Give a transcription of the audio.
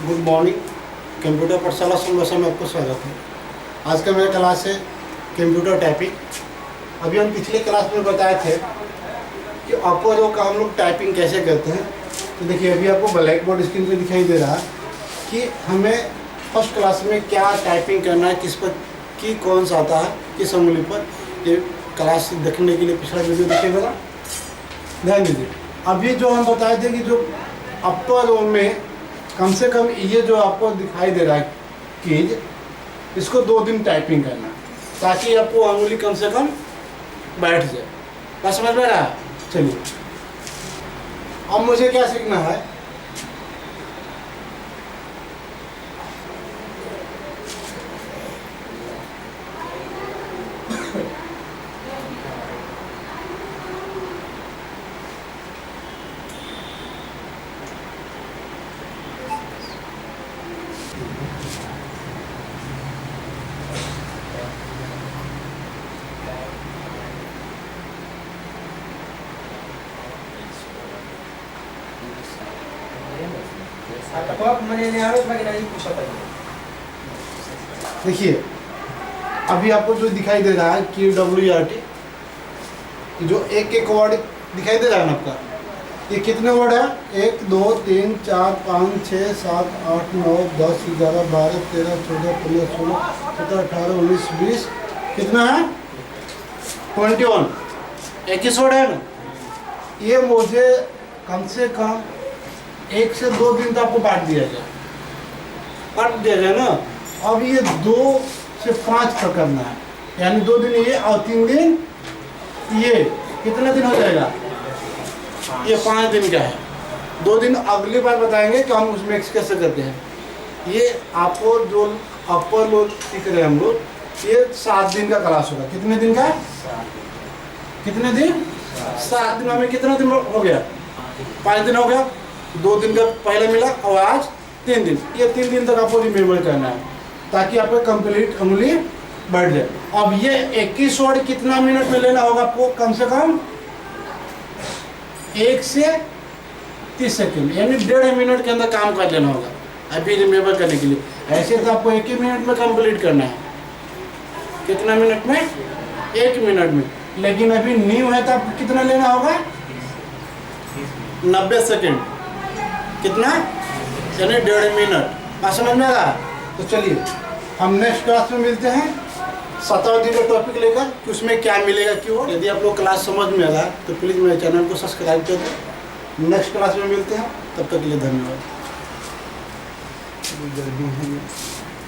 Good morning. Computer पाठशाला संभाषा में आपको स्वागत है। आज का मेरा क्लास है कंप्यूटर टाइपिंग। अभी हम पिछले क्लास में बताए थे कि अपवर्डों का हम लोग टाइपिंग कैसे करते हैं। तो देखिए अभी आपको ब्लैक बोर्ड स्क्रीन पे दिखाई दे रहा है कि हमें फर्स्ट क्लास में क्या टाइपिंग करना है, किस पर की कौन सा आता है, किस उंगली पर। ये क्लास देखने के लिए पिछला वीडियो देखिएगा, ध्यान दीजिए। अभी जो हम बताए थे कि जो अपर रो में कम से कम ये जो आपको दिखाई दे रहा है कीज, इसको 2 दिन टाइपिंग करना ताकि आपको अंगुली कम से कम बैठ जाए। क्या समझ में रहा है? चलिए अब मुझे क्या सीखना है, देखिए अभी आपको जो दिखाई दे रहा है कि WRT, जो एक वर्ड दिखाई दे रहा है ना आपका, ये कितने वर्ड है? 1 2 3 4 5 6 7 8 9 10 11 12 13 14 15 16 17 18 19 20, कितना है? 21। 21 वर्ड है ना। ये मुझे कम से कम 1 से 2 दिन तो आपको बांट दिया जाए, काट दिया जाए ना। अब ये 2 से 5 तक करना है, यानी 2 दिन ये और 3 दिन ये, कितने दिन हो जाएगा? ये 5 दिन का है। 2 दिन अगली बार बताएंगे कि हम उसमें कैसे करते हैं। ये आपको जो अपर लोग सीख रहे हैं हम लोग, ये 7 दिन का क्लास होगा। कितने दिन का? कितने दिन? 7 दिन। हमें कितना दिन हो गया? 5 दिन हो गया। 2 दिन का पहले मिला और आज 3 दिन। ये 3 दिन तक आपको रिमेम्बर करना है ताकि आपको कंप्लीट उंगली बैठ जाए। अब ये 21 वर्ड कितना मिनट में लेना होगा आपको? कम से कम 1 से 30 सेकंड, यानी 1.5 मिनट के अंदर काम कर लेना होगा अभी रिमेम्बर करने के लिए। ऐसे तो आपको 1 ही मिनट में कंप्लीट करना है। कितना मिनट में? 1 मिनट में। लेकिन अभी न्यू है तो आपको कितना लेना होगा? 90 सेकंड। कितना? यानी 1.5 मिनट। बात समझ में आ रहा? तो चलिए हम नेक्स्ट क्लास में मिलते हैं 7वां दिन का टॉपिक लेकर कि उसमें क्या मिलेगा, क्यों। यदि आप लोग क्लास समझ में आ रहा है तो प्लीज़ मेरे चैनल को सब्सक्राइब कर दें। नेक्स्ट क्लास में मिलते हैं, तब तक के लिए धन्यवाद।